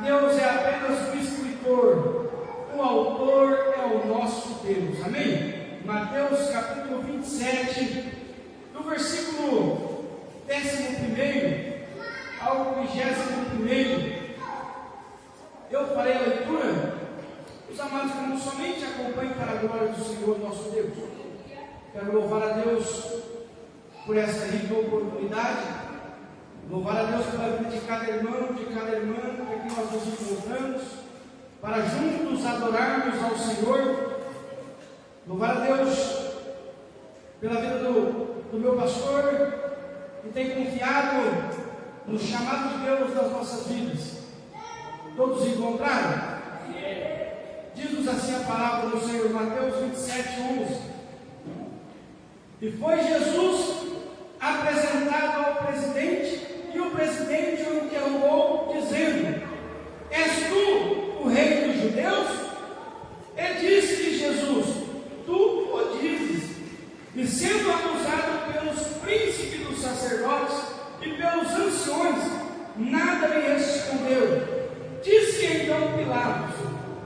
Mateus é apenas o escritor, o autor é o nosso Deus, amém? Mateus capítulo 27, do versículo 11 ao 21. Eu farei a leitura. Os amados, como somente acompanhem para a glória do Senhor nosso Deus. Quero louvar a Deus por essa rica oportunidade, louvar a Deus pela vida de cada irmão, de cada irmã, para que nós nos encontramos, para juntos adorarmos ao Senhor. Louvar a Deus pela vida do meu pastor, que tem confiado no chamado de Deus nas nossas vidas. Todos encontraram? Diz-nos assim a palavra do Senhor, Mateus 27:11. E foi Jesus apresentado ao presidente, e o presidente o interrogou, dizendo: És tu o rei dos judeus? E disse-lhe Jesus: Tu o dizes. E sendo acusado pelos príncipes dos sacerdotes e pelos anciões, nada lhe respondeu. Disse então Pilatos: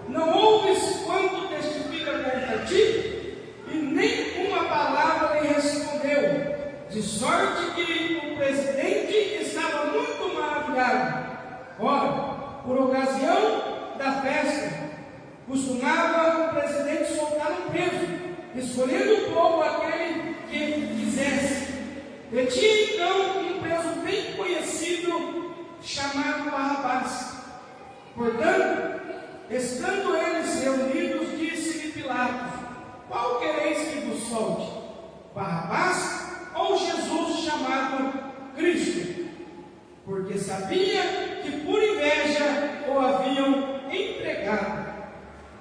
Não ouves quanto testifica contra ti? E nem uma palavra lhe respondeu, de sorte que o presidente estava muito maravilhado. Ora, por ocasião da festa, costumava o presidente soltar um preso, escolhendo o povo aquele que quisesse. E tinha então um preso bem conhecido, chamado Barrabás. Portanto, estando eles reunidos, disse-lhe Pilatos: Qual quereis que vos solte? Barrabás ou Jesus chamado Cristo? Porque sabia que por inveja o haviam entregado.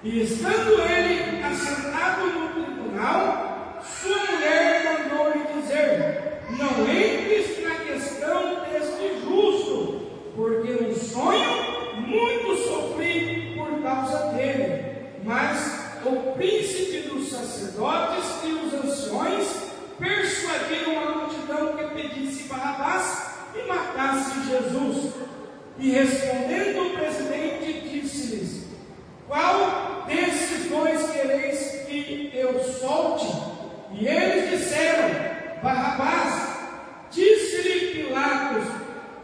E estando ele assentado no tribunal, sua mulher mandou-lhe dizer: Não entres na questão deste justo, porque no sonho muito sofri por causa dele. Mas o príncipe dos sacerdotes e os anciões persuadiram a multidão que pedisse Barrabás e matasse Jesus. E respondendo o presidente, disse-lhes: Qual desses dois quereis que eu solte? E eles disseram: Barrabás. Disse-lhe Pilatos: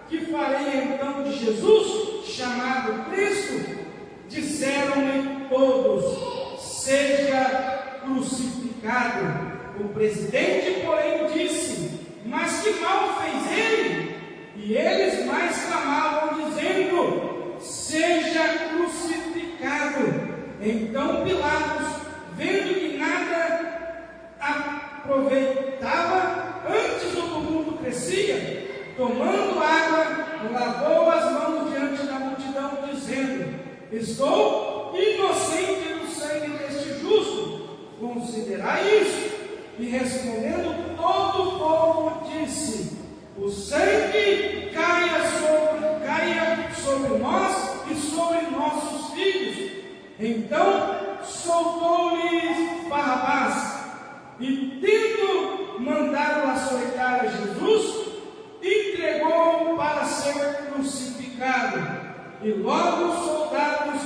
Que farei então de Jesus, chamado Cristo? Disseram-lhe todos: Seja crucificado. O presidente, porém, disse: Mas que mal fez ele? E eles mais clamavam, dizendo: Seja crucificado. Então Pilatos, vendo que nada aproveitava, antes o tumulto crescia, tomando água, lavou as mãos diante da multidão, dizendo: Estou inocente do sangue deste justo, considerai isso. E respondendo todo o povo, disse: O sangue caia sobre nós e sobre nossos filhos. Então soltou-lhes Barrabás, e tendo mandado açoitar a Jesus, entregou-o para ser crucificado. E logo os soldados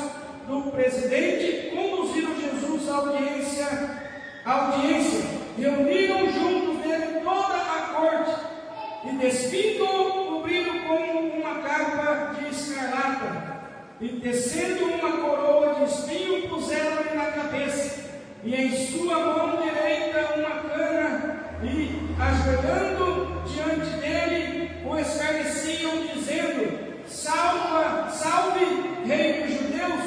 do presidente conduziram Jesus à audiência, reuniram juntos dele toda a corte, e despindo-o, cobriram com uma capa de escarlata, e tecendo uma coroa de espinho, puseram-lhe na cabeça, e em sua mão direita uma cana, e ajoelhando diante dele, o escarneciam, dizendo: Salve, rei dos judeus!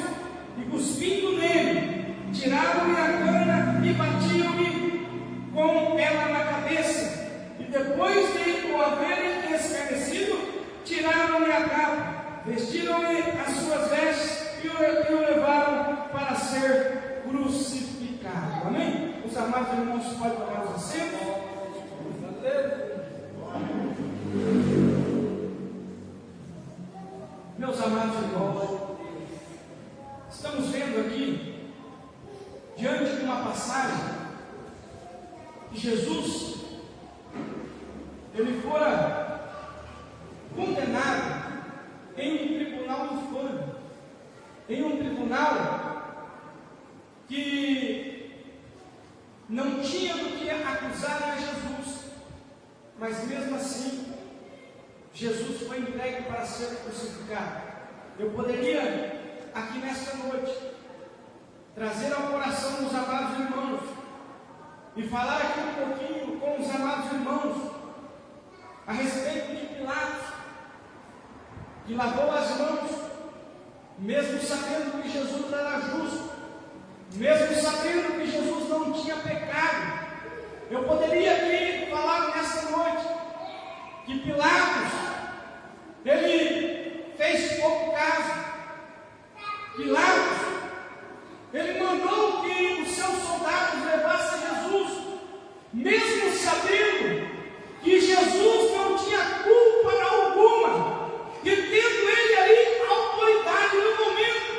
E cuspindo nele, tiraram-lhe a cana e batiam-lhe com ela na cabeça. E depois de o haverem escarnecido, tiraram-lhe a capa, vestiram-lhe as suas vestes e o levaram para ser crucificado. Amém? Os amados irmãos podem tomar os assentos. Meus amados irmãos, estamos vendo aqui, diante de uma passagem, que Jesus, ele fora condenado em um tribunal infame. em um tribunal que não tinha do que acusar a Jesus, mas mesmo assim, Jesus foi entregue para ser crucificado. Eu poderia, aqui nesta noite, trazer ao coração dos amados irmãos e falar aqui um pouquinho com os amados irmãos a respeito de Pilatos, que lavou as mãos, mesmo sabendo que Jesus era justo, mesmo sabendo que Jesus não tinha pecado. Eu poderia aqui falar nesta noite que Pilatos, ele fez pouco caso. Pilatos, ele mandou que os seus soldados levassem Jesus, mesmo sabendo que Jesus não tinha culpa alguma, e tendo ele ali autoridade no momento,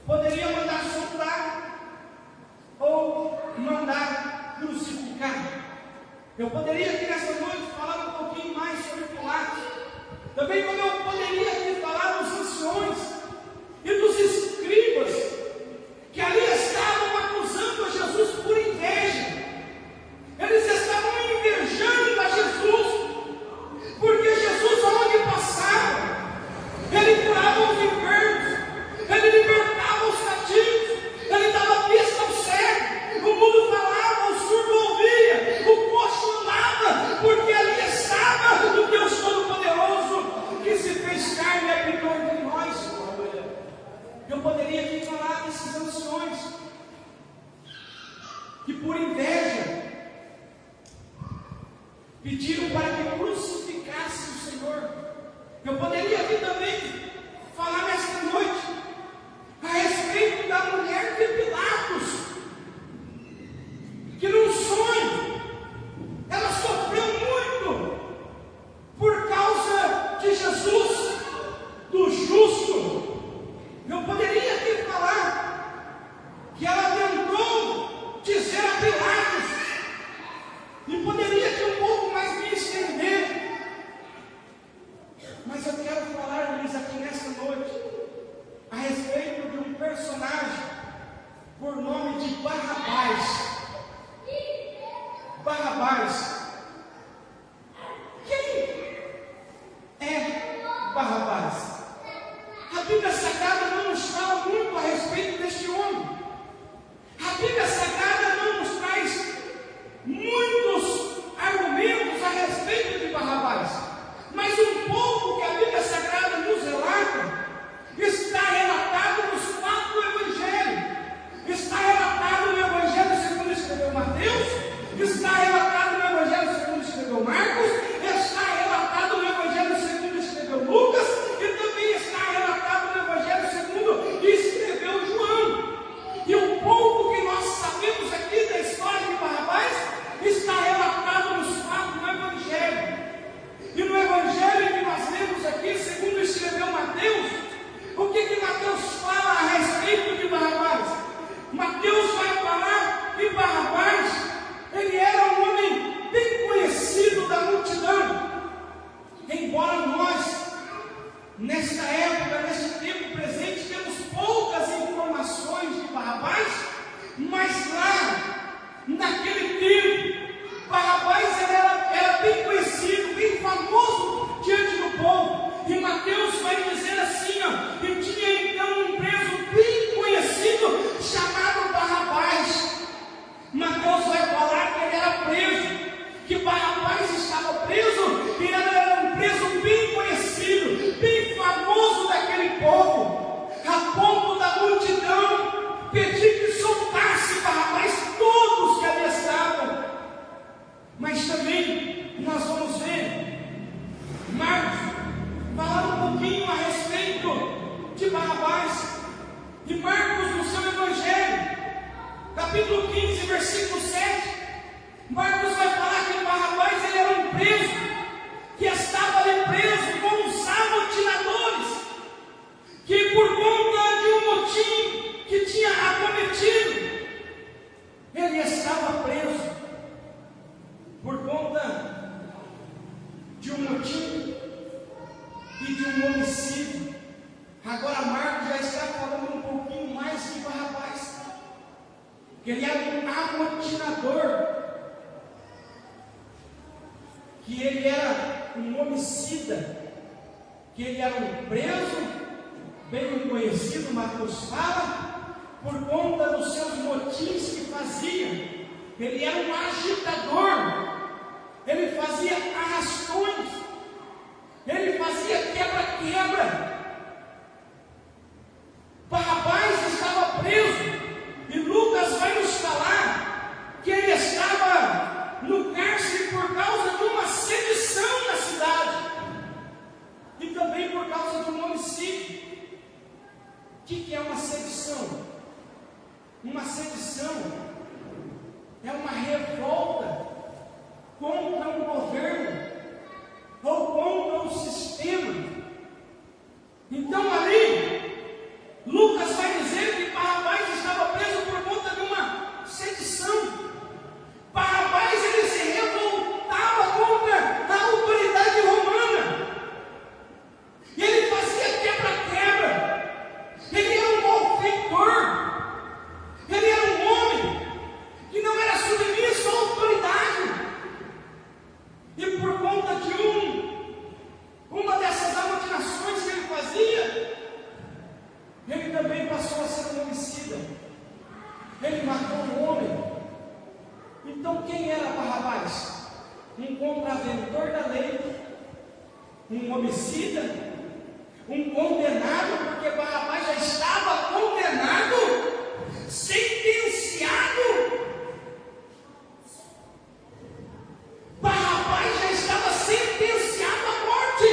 poderia mandar soltar ou mandar crucificar. Eu poderia aqui nessa noite falar um pouquinho mais sobre Pilatos, também como eu poderia aqui falar dos anciões e dos escribas que ali estavam acusando a Jesus por inveja. Eles estavam invejando a Jesus, porque Jesus, aonde passava, ele curava os enfermos, ele libertava os cativos, ele dava vista ao cego, o mudo falava, o surdo ouvia, o coxo andava, porque ali estava o Deus Todo-Poderoso, que se fez carne e habitou entre nós. Eu poderia aqui falar desses anciões que por inveja pediram para que crucificasse o Senhor. Eu poderia aqui também falar nesta noite a respeito da mulher de Pilatos, que num sonho ela sofreu muito por causa de Jesus, do justo. Eu poderia aqui falar que ela tentou dizer a Pilatos, e poderia aqui um pouco mais me estender, mas eu quero falar-lhes aqui nesta noite a respeito de um personagem por nome de Barrabás. Barrabás. Quem é Barrabás? A Bíblia Sagrada não nos fala muito a respeito deste homem. A Bíblia Sagrada não nos traz muitos argumentos a respeito de Barrabás, mas um pouco que a Bíblia Sagrada nos relata está relatado nos 4 evangelhos. Está relatado no Evangelho segundo escreveu Mateus, está relatado no Evangelho segundo escreveu Marcos, está relatado no Evangelho segundo escreveu Lucas, e também está relatado no Evangelho segundo escreveu João. E o pouco que nós sabemos aqui da história de Barrabás está relatado nos 4 evangelhos. E no Evangelho que nós lemos aqui, segundo escreveu Mateus, o que Mateus fala a respeito de Barrabás? Mateus vai falar que Barrabás, ele era um homem bem conhecido da multidão. Embora nós, nesta época, neste tempo presente, temos poucas informações de Barrabás, mas lá, naquele tempo, Barrabás era bem conhecido, bem famoso diante do povo. E Mateus vai dizer assim, que tinha então um preso bem conhecido, chamado Barrabás. Mateus vai falar que ele era preso, que Barrabás estava preso, e ele era um preso bem conhecido, bem famoso daquele povo, a ponto da multidão pedir que soltasse Barrabás, todos que ali estavam. Mas também nós vamos ver Marcos falar um pouquinho a respeito de Barrabás, e Marcos no seu Evangelho, capítulo 15, versículo 7, Marcos vai falar que Barrabás ele era um preso, que estava ali preso com os amotinadores, que por conta de um motim que tinha acometido, ele estava preso por conta de um motim e de um homicídio. Agora Marcos já está de Barrabás, que ele era um amotinador, que ele era um homicida, que ele era um preso, bem conhecido, Mateus fala, por conta dos seus motins que fazia. Ele era um agitador, ele fazia arrastões, ele fazia quebra-quebra. Barrabás estava preso, e Lucas vai nos falar que ele estava no cárcere por causa de uma sedição na cidade, e também por causa de um homicídio. O que é uma sedição? Uma sedição é uma revolta contra um governo ou contra um sistema. Então ali, Lucas vai dizer que Barrabás estava preso por conta de uma sedição. Barrabás, ele se revoltava contra a autoridade romana. Ele fazia quebra-quebra. Ele era um malfeitor. Ele era um homem que não era submisso à autoridade. E por conta de uma dessas amotinações que ele fazia, ele também passou a ser um homicida. Ele matou um homem. Então quem era Barrabás? Um contraventor da lei, um homicida, um condenado, porque Barrabás já estava condenado, sentenciado. Barrabás já estava sentenciado à morte.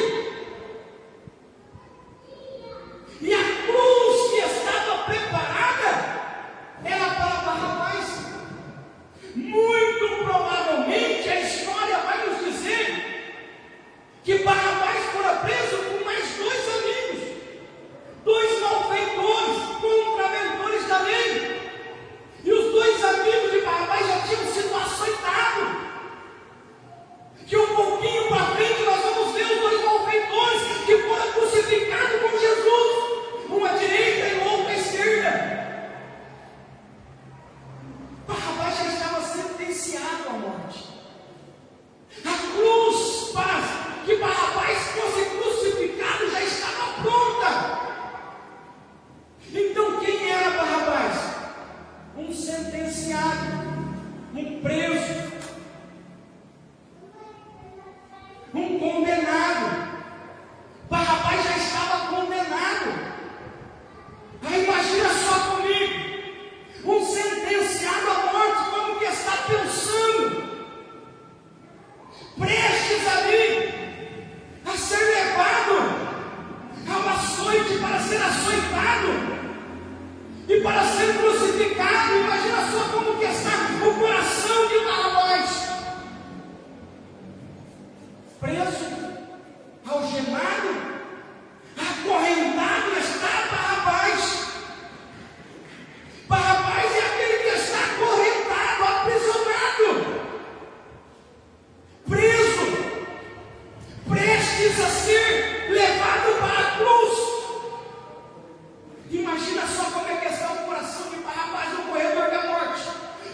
E a cruz que estava preparada era para Barrabás. Muito provavelmente a história vai nos dizer que Barrabás fora preso com mais dois amigos, dois malfeitores, contraventores da lei. E os dois amigos de Barrabás já tinham sido açoitados. Que um pouquinho para frente nós vamos ver os dois malfeitores que foram crucificados com Jesus, uma à direita e outra à esquerda. Barrabás já estava sentenciado à morte. A cruz para que Barrabás fosse crucificado já estava pronta. Então quem era Barrabás? Um sentenciado, um preso, um condenado. Barrabás já estava condenado. Aí imagina só comigo, um sentenciado à morte, como que está pensando, prestes ali a ser levado ao açoite para ser açoitado e para ser crucificado. Imagina só como que está o coração de Barrabás. Preso, algemado, acorrentado está Barrabás. Barrabás é aquele que está acorrentado, aprisionado, preso, prestes a ser levado para a cruz. Imagina só como é que está o coração de Barrabás no corredor da morte,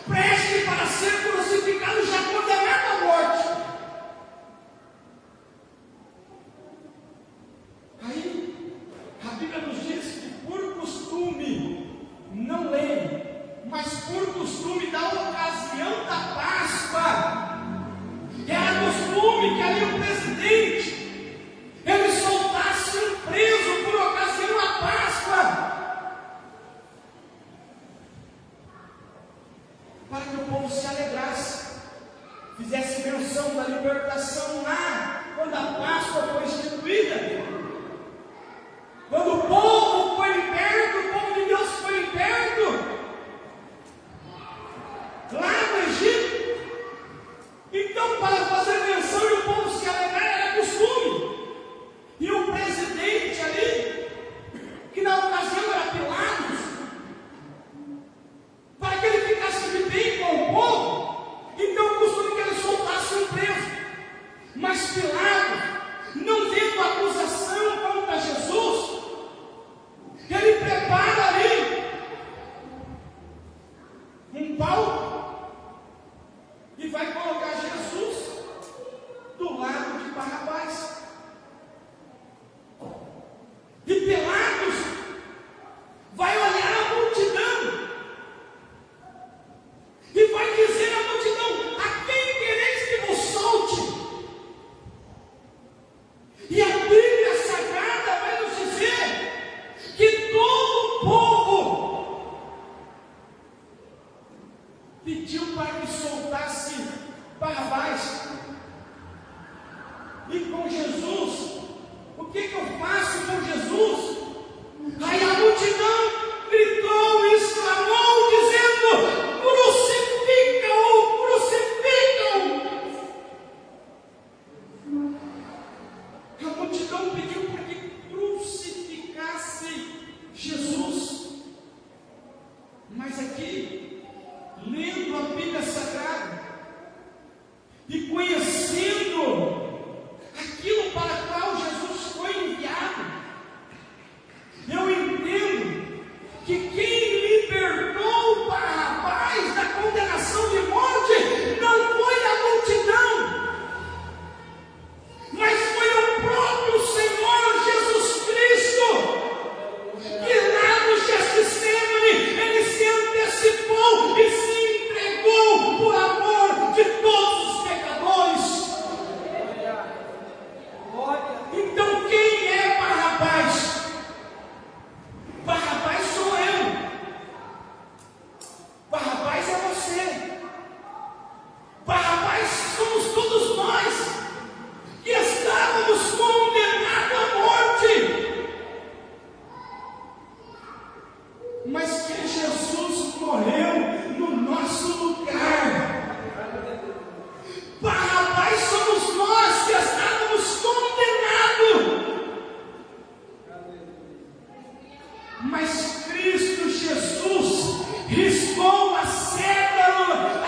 prestes para ser crucificado, já condenado à morte. Aí, a Bíblia nos diz que por costume, não lei, mas por costume da ocasião da Páscoa, era costume que ali o presidente, ele soltasse um preso por ocasião da Páscoa, para que o povo se alegrasse, fizesse menção da libertação lá, quando a Páscoa foi instituída. Quando o povo foi liberto, o povo de Deus foi liberto lá no Egito. Então, para fazer menção e o povo se alegrar era costume. E o presidente ali, que na ocasião era Pilatos, para que ele ficasse de bem com o povo, então o costume que ele soltasse um preso. Mas Pilatos, não vendo a acusação contra Jesus, ele prepara ali que quem libertou Barrabás da condenação de morte não foi a multidão, mas foi o próprio Senhor Jesus Cristo, que lá no Getsemane ele se antecipou e se entregou por amor de todos os pecadores. Então quem é Barrabás? Barrabás sou eu. Barrabás é você. Barrabás somos todos nós que estávamos condenados à morte, mas que Jesus morreu no nosso lugar. Barrabás somos nós que estávamos condenados, mas Cristo Jesus riscou a cédula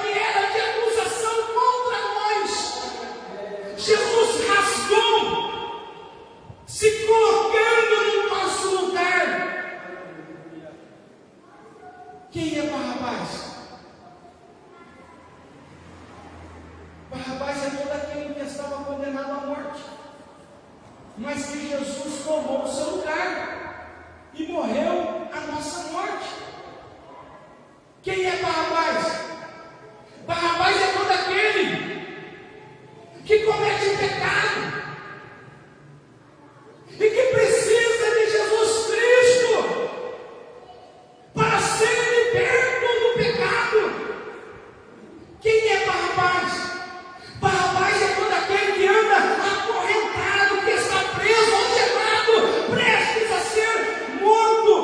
que era de acusação contra nós. Jesus rasgou, se colocando no nosso lugar. Quem é Barrabás? Barrabás é todo aquele que estava condenado à morte, mas que Jesus tomou o seu lugar e morreu a nossa morte. Quem é Barrabás? Barrabás é todo aquele que comete pecado e que precisa de Jesus Cristo para ser liberto do pecado. Quem é Barrabás? Barrabás é todo aquele que anda acorrentado, que está preso, algemado, prestes a ser morto.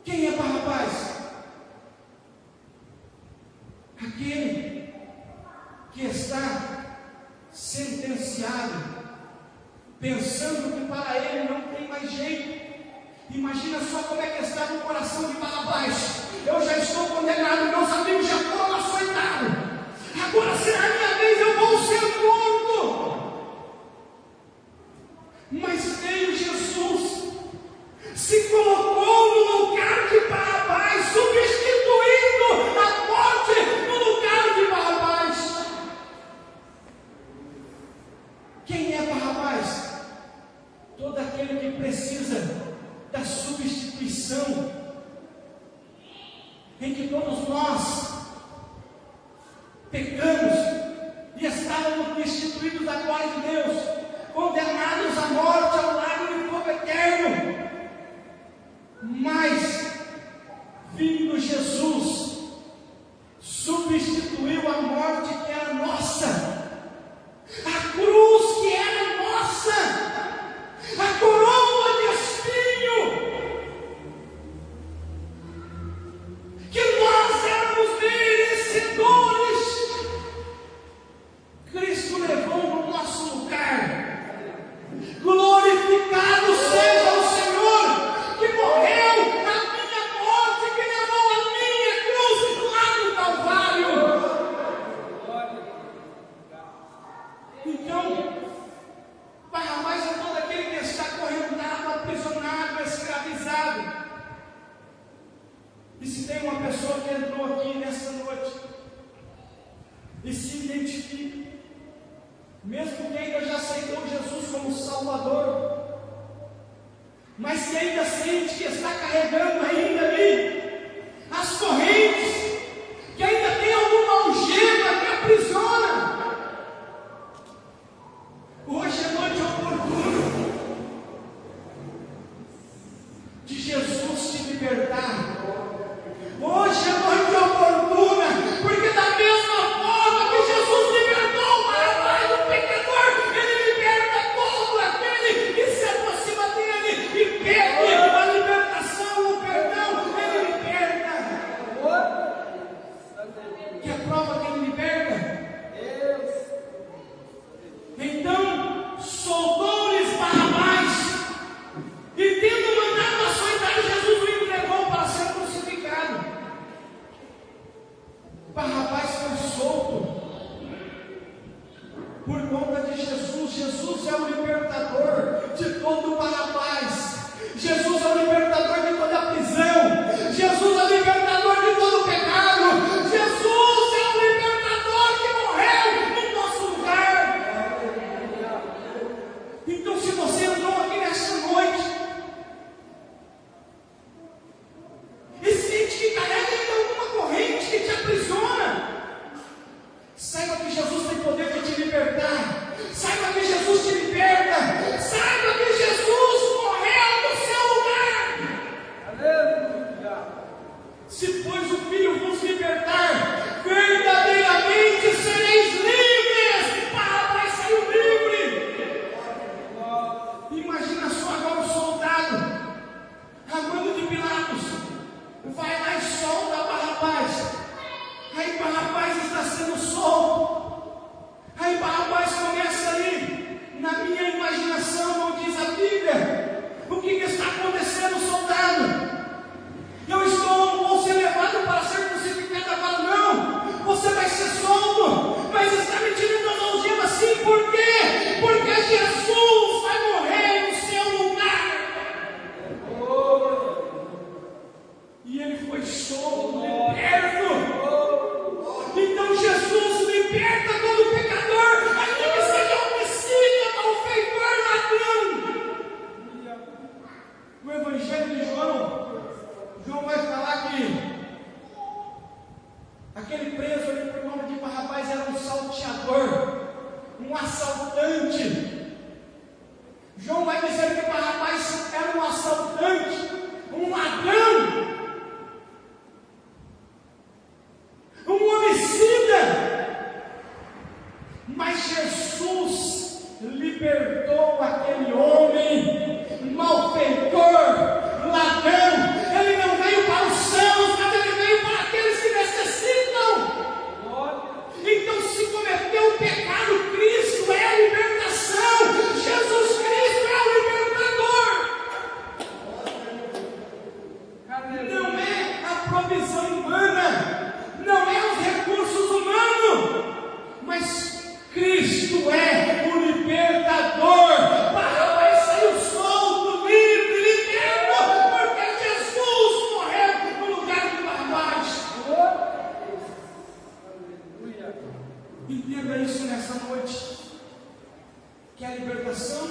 Quem é Barrabás? Aquele que está sentenciado, pensando que para ele não tem mais jeito. Imagina só como é que está no coração de Barrabás. Eu já estou condenado, meus amigos já foram açoitados, agora será a minha vez, eu vou ser morto. Mas veio Jesus, se colocou no lugar de Barrabás, substituindo a morte no lugar de Barrabás. Quem é Barrabás? Todo aquele que precisa da substituição, em que todos nós pecamos e estávamos destituídos da glória de Deus, condenados à morte, ao lago de fogo eterno. Mas vindo Jesus, substituiu a morte que era nossa, a cruz que era nossa, a coroa de espinho que nós éramos merecedores, Cristo levou no nosso lugar. Glorificado seja o Senhor, que morreu na minha morte, que levou a minha cruz lá no Calvário. Então, Barrabás é todo aquele que está acorrentado, aprisionado, escravizado. E se tem uma pessoa que entrou aqui nessa noite e se identifica, mesmo que ainda já aceitou Jesus como Salvador, mas que ainda sente que está carregando ainda ali as correntes, que ainda tem alguma algema que aprisiona, hoje é noite oportuna de Jesus te libertar. Hoje é noite oportuna, porque da mesma forma que Jesus libertou Barrabás do pecador, ele liberta todo aquele que se aproxima dele e pede a libertação, o perdão. Imagina só agora o soldado, a mando de Pilatos, vai lá e solta Barrabás. Aí Barrabás está sendo solto. Aí Barrabás começa ali, na minha imaginação, não diz a Bíblia, o que está acontecendo, soldado? Vou ser levado para ser crucificado agora? Não, você vai ser solto, mas está me tirando as algemas, sim, por quê? Porque Jesus vai morrer no seu lugar. E ele foi solto, liberto. Então Jesus liberta todo pecador, ainda que seja homicida, malfeitor, ladrão. No Evangelho de João vai falar que aquele preso ali por nome de Barrabás era um salteador, um assaltante. João vai dizer que Barrabás era um assaltante, um ladrão, um homicida. Mas Jesus libertou aquele homem, malfeitor, ladrão. Ele não veio para os céus, mas ele veio para aqueles que necessitam. Então, se cometeu um pecado, Cristo é a libertação. Jesus Cristo é o libertador. Não é a provisão humana, não é os recursos humanos, mas Cristo é o libertador. Barrabás saiu solto, livre, liberto, porque Jesus morreu no lugar de Barrabás. Entenda isso nessa noite. Quer libertação?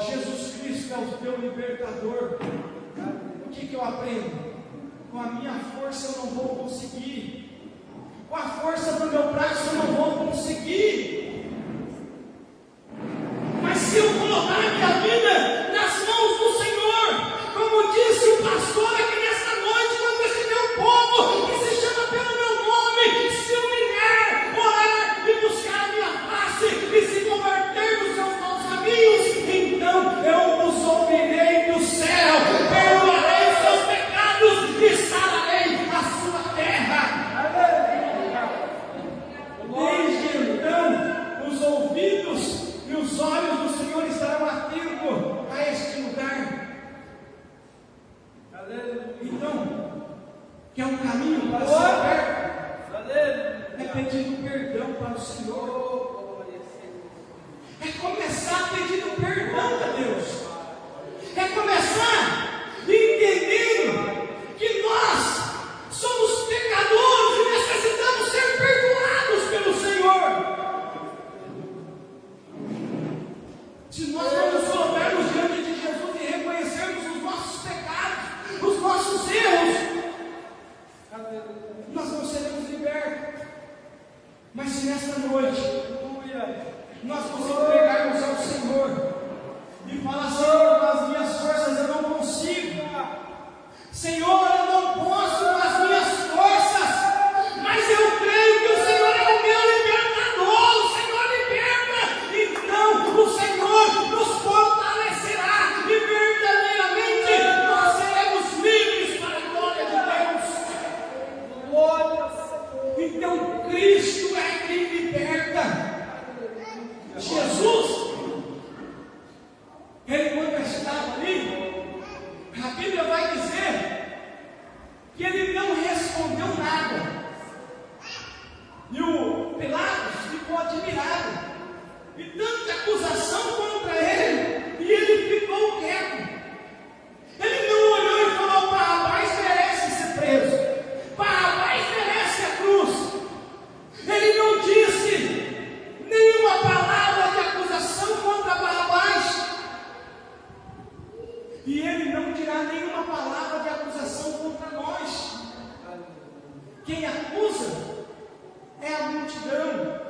Jesus Cristo é o teu libertador. O que eu aprendo? Com a minha força eu não vou conseguir. Com a força do meu braço eu não vou conseguir. Mas se eu colocar a minha vida nas mãos do Senhor, como disse o pastor aqui nesta noite, quando esse meu povo, que se chama pelo meu nome, se humilhar, orar e buscar a minha face e se converter dos seus maus caminhos, então eu os ouvirei do céu, perdoarei os seus pecados e sararei a sua terra. Desde então, os ouvidos e os olhos do Senhor estarão atentos a este lugar. Então, que é um caminho para ser aberto, é pedindo perdão para o Senhor, é começar pedindo perdão a Deus, é começar entendendo que nós somos pecadores e necessitamos ser perdoados pelo Senhor. Se nós não nos colocarmos diante de Jesus e reconhecermos os nossos pecados, os nossos erros, nós não seremos libertos. Mas se nesta noite nós nos entregarmos ao Senhor e falar: Senhor, com as minhas forças eu não consigo, Senhor, eu não posso com as minhas forças, mas eu creio que o Senhor é o meu libertador, o Senhor liberta. Então o Senhor nos fortalecerá e verdadeiramente nós seremos livres para a glória de Deus. Então Cristo é quem liberta. Jesus, ele quando estava ali, a Bíblia vai dizer que ele não respondeu nada. E o Pilatos ficou admirado. E tanta acusação contra ele, e ele ficou quieto. Ele não olhou e falou: Barrabás merece ser preso, Barrabás merece a cruz. Ele não disse nenhuma palavra de acusação contra Barrabás. E ele não dirá nenhuma palavra de acusação contra nós. Quem acusa é a multidão.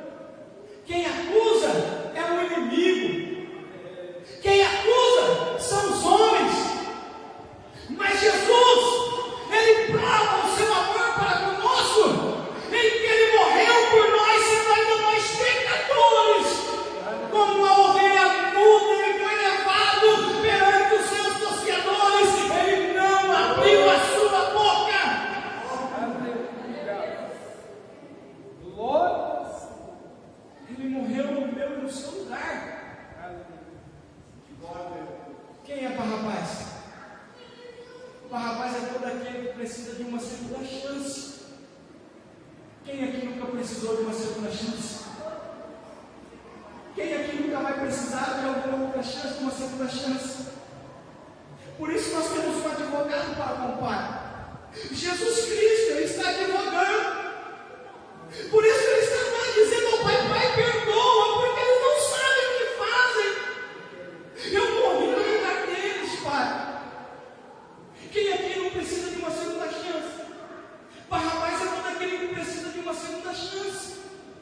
Quem acusa é o inimigo. Quem acusa são os homens. Mas Jesus, ele prova o seu amor para conosco, em que ele morreu por nós, sendo ainda nós pecadores. Como uma ovelha muda, ele foi levado precisou de uma segunda chance? Quem aqui nunca vai precisar de alguma outra chance, de uma segunda chance? Por isso nós temos um advogado para com o Pai. Jesus Cristo, Ele está advogando. Por isso Ele está lá dizendo ao Pai: Pai, perdoa, porque eles não sabem o que fazem. Eu morri no lugar deles, Pai. Quem aqui não precisa de uma segunda chance? Barrabás é todo aquele que precisa de uma segunda chance.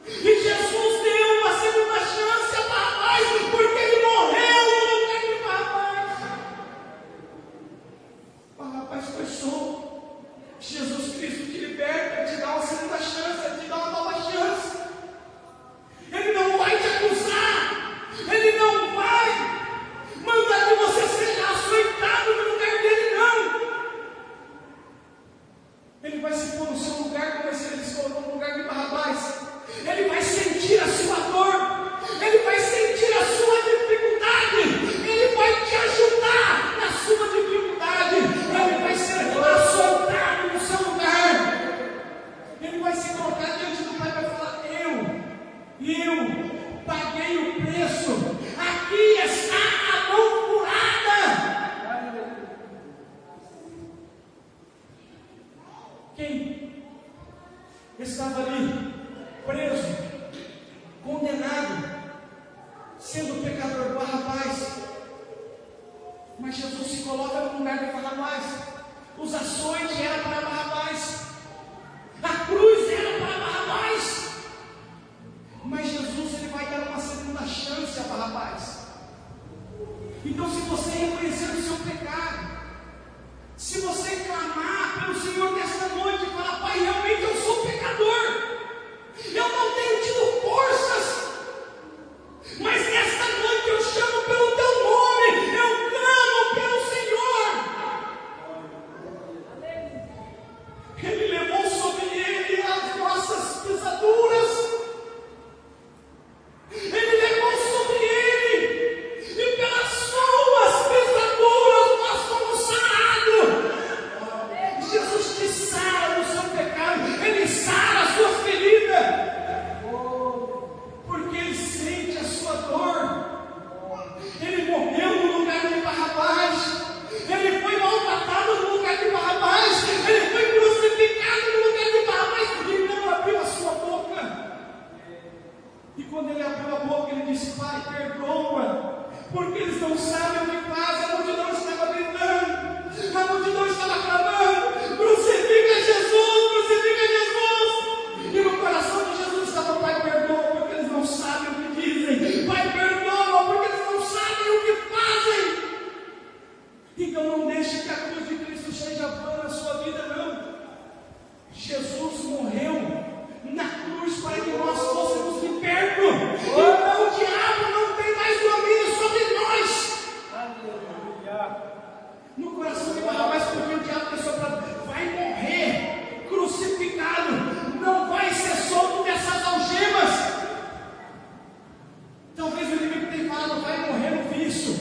E Jesus deu uma segunda chance a Barrabás, porque Ele morreu no lugar de Barrabás. Barrabás foi solto. Jesus Cristo te liberta, te dá uma segunda chance, te dá uma nova chance. Ele não vai te acusar, Ele não vai mandar que você seja açoitado no lugar dele, não. Ele vai se pôr no seu lugar, como se Ele se colocou no lugar de Barrabás. Ele vai sentir a sua dor, Ele vai sentir a sua dificuldade, Ele vai te ajudar na sua dificuldade, Ele vai ser açoitado no seu lugar. Ele vai se colocar diante do Pai e vai falar: eu paguei o preço, aqui está a mão curada. Quem estava ali preso, condenado, sendo pecador? Barrabás. Mas Jesus se coloca no lugar de Barrabás. Os açoites eram para Barrabás, a cruz era para Barrabás, mas Jesus, Ele vai dar uma segunda chance a Barrabás. Então, se você reconhecer o seu pecado, se você clamar pelo Senhor nesta noite e falar: Pai, realmente eu sou pecador, eu não tenho tido forças, mas nesta noite eu chamo pelo Teu nome, eu clamo pelo Senhor. Ele levou sobre Ele as nossas pisaduras, Ele levou sobre Ele, e pelas suas pisaduras nós fomos sarados. Jesus te sara do seu pecado, Ele sara as suas feridas, porque Ele sente a sua dor. Ele morreu no lugar de Barrabás, Ele foi maltratado no lugar de Barrabás, Ele foi crucificado no lugar de Barrabás, e não abriu a sua boca. E quando Ele abriu a boca, Ele disse: Pai, perdoa, porque eles não sabem o que fazem. A multidão estava gritando, a multidão estava clamando: crucifica Jesus, crucifica Jesus. E no coração de Jesus estava: Pai, perdoa, porque eles não sabem o que dizem. Pai, perdoa, porque eles não sabem o que fazem. Então não deixe que a cruz de Cristo seja vã na sua vida, não. Jesus morreu na cruz para que nós fôssemos libertos. Então o diabo não tem mais domínio sobre nós. Aleluia. No coração de Barrabás, porque o diabo pensou: vai morrer crucificado, não vai ser solto dessas algemas. Talvez o inimigo tenha falado: vai morrer no vício,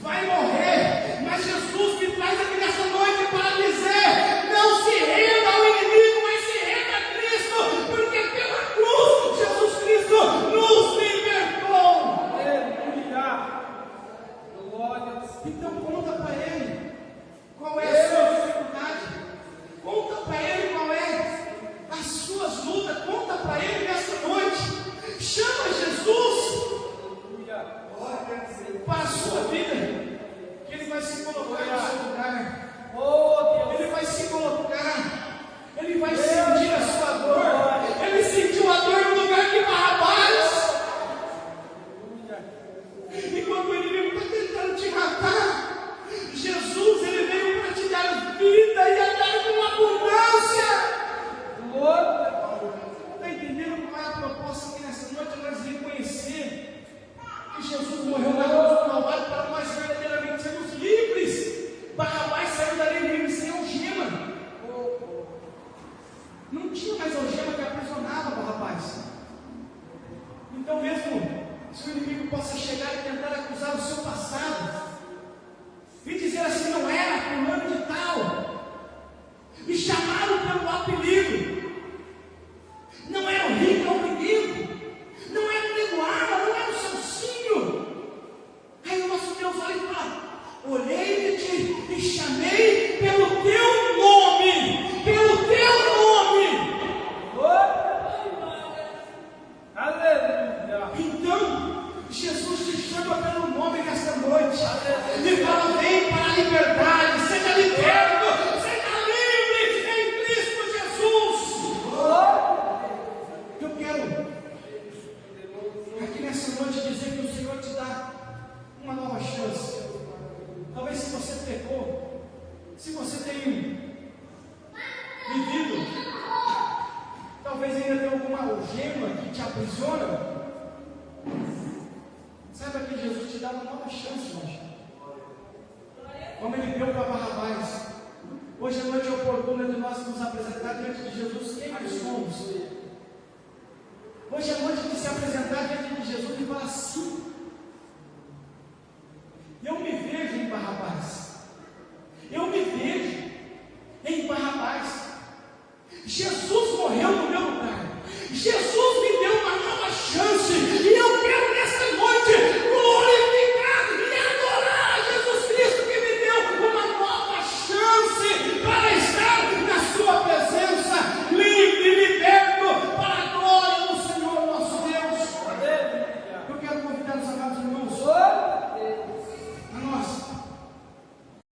vai morrer. Mas Jesus me traz aqui nessa noite para dizer: não se renda ao inimigo, mas se renda a Cristo, porque pela cruz Jesus Cristo nos libertou. Aleluia. Glória. Então conta para Ele qual é a sua dificuldade, conta para Ele qual é as suas lutas, conta para Ele nessa noite. Chama Jesus para a sua vida, que Ele vai se colocar no seu lugar. Ele vai se colocar, Ele vai sentir a sua dor. Ele sentiu a dor no lugar de Barrabás. E quando o inimigo está tentando te matar, Orei-te e chamei pelo teu nome, pelo teu nome. Aleluia. Então, Jesus te chama pelo nome nesta noite. Ele fala: vem para a liberdade, seja liberto, seja livre em Cristo Jesus. Eu quero aqui nessa noite dizer que o Senhor te dá uma nova chance. Talvez se você pecou, se você tem vivido, talvez ainda tenha alguma algema que te aprisiona. Saiba que Jesus te dá uma nova chance hoje. Como ele deu para Barrabás. Hoje a noite é oportuna de nós nos apresentar diante de Jesus quem nós somos.